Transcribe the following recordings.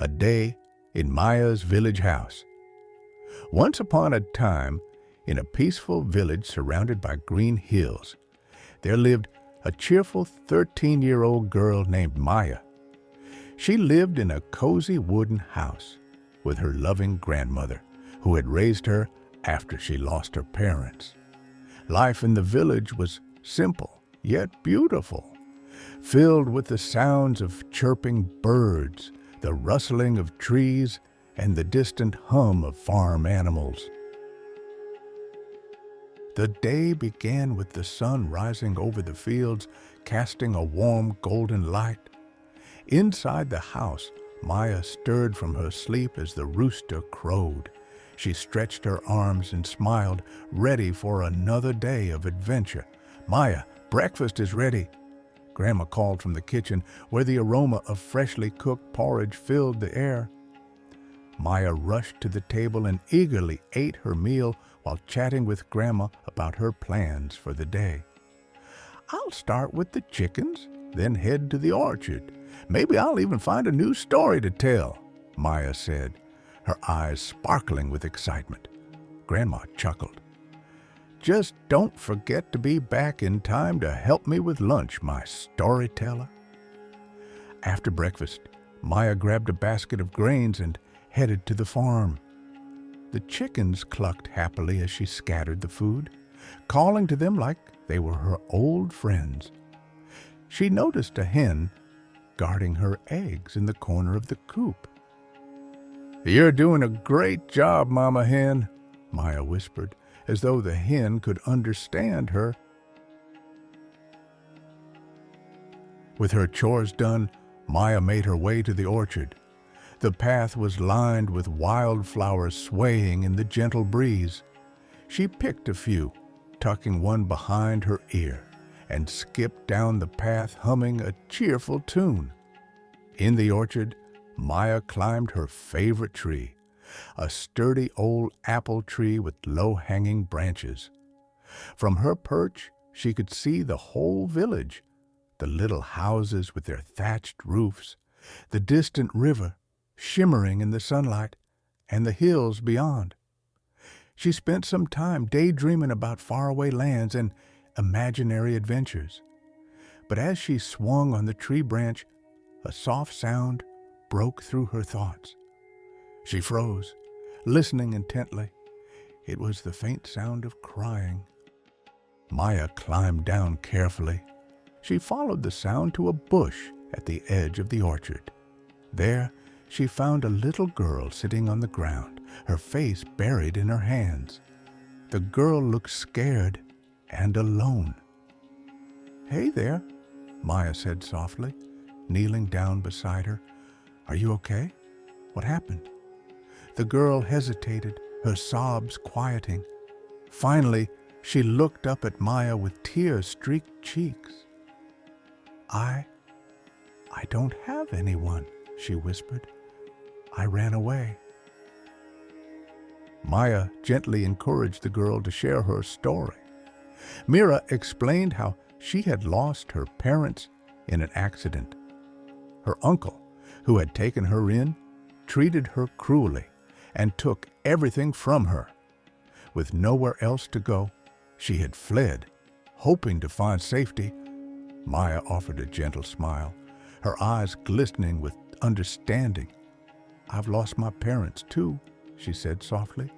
A day in Maya's village house. Once upon a time, in a peaceful village surrounded by green hills, there lived a cheerful 13-year-old girl named Maya. She lived in a cozy wooden house with her loving grandmother, who had raised her after she lost her parents. Life in the village was simple, yet beautiful, filled with the sounds of chirping birds, the rustling of trees, and the distant hum of farm animals. The day began with the sun rising over the fields, casting a warm golden light. Inside the house, Maya stirred from her sleep as the rooster crowed. She stretched her arms and smiled, ready for another day of adventure. "Maya, breakfast is ready," Grandma called from the kitchen, where the aroma of freshly cooked porridge filled the air. Maya rushed to the table and eagerly ate her meal while chatting with Grandma about her plans for the day. "I'll start with the chickens, then head to the orchard. Maybe I'll even find a new story to tell," Maya said, her eyes sparkling with excitement. Grandma chuckled. "Just don't forget to be back in time to help me with lunch, my storyteller." After breakfast, Maya grabbed a basket of grains and headed to the farm. The chickens clucked happily as she scattered the food, calling to them like they were her old friends. She noticed a hen guarding her eggs in the corner of the coop. "You're doing a great job, Mama Hen," Maya whispered, as though the hen could understand her. With her chores done, Maya made her way to the orchard. The path was lined with wildflowers swaying in the gentle breeze. She picked a few, tucking one behind her ear, and skipped down the path humming a cheerful tune. In the orchard, Maya climbed her favorite tree, a sturdy old apple tree with low-hanging branches. From her perch, she could see the whole village, the little houses with their thatched roofs, the distant river shimmering in the sunlight, and the hills beyond. She spent some time daydreaming about faraway lands and imaginary adventures. But as she swung on the tree branch, a soft sound broke through her thoughts. She froze, listening intently. It was the faint sound of crying. Maya climbed down carefully. She followed the sound to a bush at the edge of the orchard. There, she found a little girl sitting on the ground, her face buried in her hands. The girl looked scared and alone. "Hey there," Maya said softly, kneeling down beside her. "Are you okay? What happened?" The girl hesitated, her sobs quieting. Finally, she looked up at Maya with tear-streaked cheeks. I don't have anyone," she whispered. "I ran away." Maya gently encouraged the girl to share her story. Mira explained how she had lost her parents in an accident. Her uncle, who had taken her in, treated her cruelly and took everything from her. With nowhere else to go, she had fled, hoping to find safety. Maya offered a gentle smile, her eyes glistening with understanding. "I've lost my parents too," she said softly.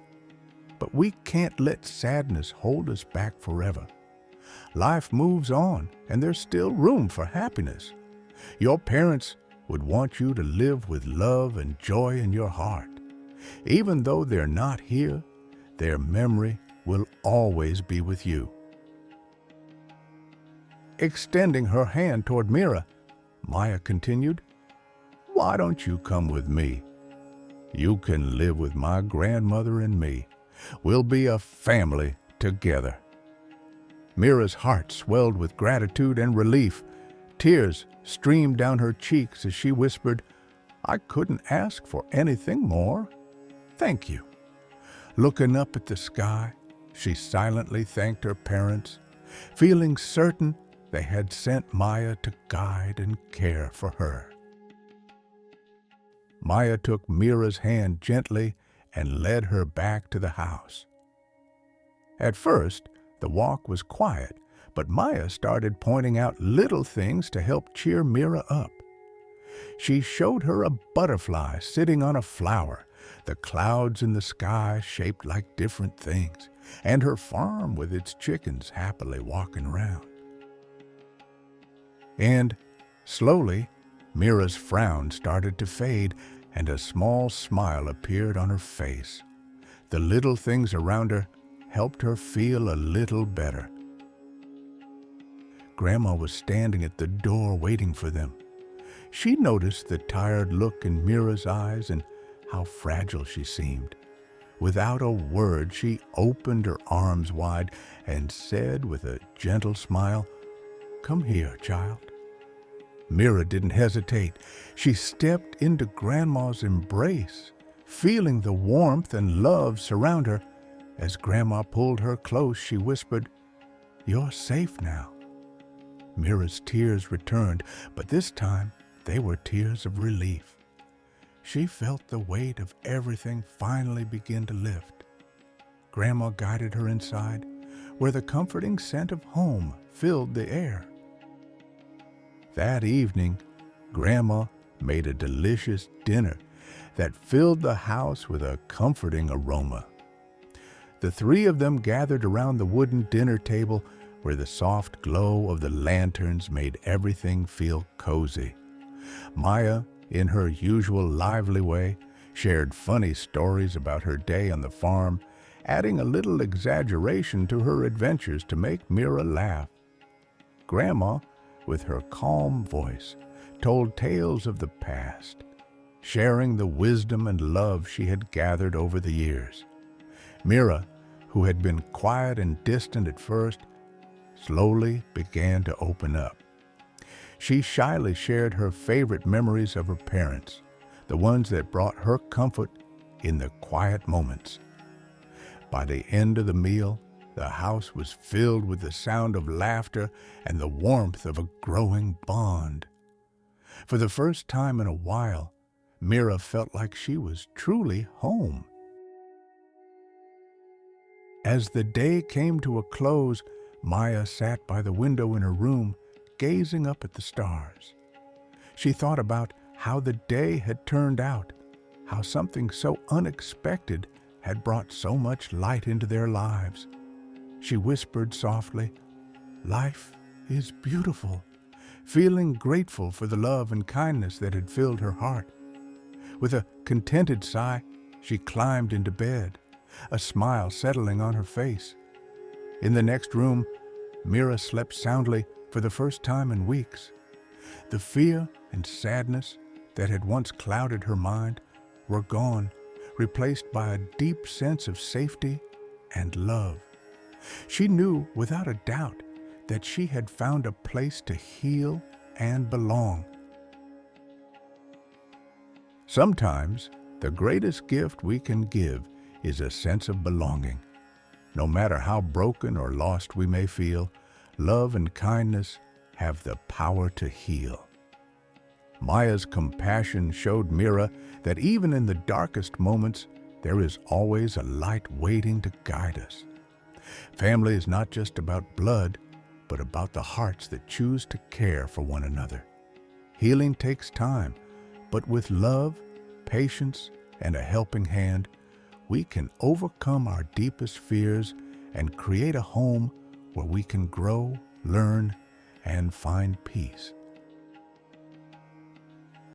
"But we can't let sadness hold us back forever. Life moves on, and there's still room for happiness. Your parents would want you to live with love and joy in your heart. Even though they're not here, their memory will always be with you." Extending her hand toward Mira, Maya continued, "Why don't you come with me? You can live with my grandmother and me. We'll be a family together." Mira's heart swelled with gratitude and relief. Tears streamed down her cheeks as she whispered, "I couldn't ask for anything more. Thank you." Looking up at the sky, she silently thanked her parents, feeling certain they had sent Maya to guide and care for her. Maya took Mira's hand gently and led her back to the house. At first, the walk was quiet, but Maya started pointing out little things to help cheer Mira up. She showed her a butterfly sitting on a flower, the clouds in the sky shaped like different things, and her farm with its chickens happily walking around. And slowly, Mira's frown started to fade, and a small smile appeared on her face. The little things around her helped her feel a little better. Grandma was standing at the door waiting for them. She noticed the tired look in Mira's eyes and how fragile she seemed. Without a word, she opened her arms wide and said with a gentle smile, "Come here, child." Mira didn't hesitate. She stepped into Grandma's embrace, feeling the warmth and love surround her. As Grandma pulled her close, she whispered, "You're safe now." Mira's tears returned, but this time they were tears of relief. She felt the weight of everything finally begin to lift. Grandma guided her inside, where the comforting scent of home filled the air. That evening, Grandma made a delicious dinner that filled the house with a comforting aroma. The three of them gathered around the wooden dinner table where the soft glow of the lanterns made everything feel cozy. Maya, in her usual lively way, shared funny stories about her day on the farm, adding a little exaggeration to her adventures to make Mira laugh. Grandma, with her calm voice, told tales of the past, sharing the wisdom and love she had gathered over the years. Mira, who had been quiet and distant at first, slowly began to open up. She shyly shared her favorite memories of her parents, the ones that brought her comfort in the quiet moments. By the end of the meal, the house was filled with the sound of laughter and the warmth of a growing bond. For the first time in a while, Mira felt like she was truly home. As the day came to a close, Maya sat by the window in her room, gazing up at the stars. She thought about how the day had turned out, how something so unexpected had brought so much light into their lives. She whispered softly, "Life is beautiful," feeling grateful for the love and kindness that had filled her heart. With a contented sigh, she climbed into bed, a smile settling on her face. In the next room, Mira slept soundly for the first time in weeks. The fear and sadness that had once clouded her mind were gone, replaced by a deep sense of safety and love. She knew without a doubt that she had found a place to heal and belong. Sometimes, the greatest gift we can give is a sense of belonging. No matter how broken or lost we may feel, love and kindness have the power to heal. Maya's compassion showed Mira that even in the darkest moments, there is always a light waiting to guide us. Family is not just about blood, but about the hearts that choose to care for one another. Healing takes time, but with love, patience, and a helping hand, we can overcome our deepest fears and create a home where we can grow, learn, and find peace.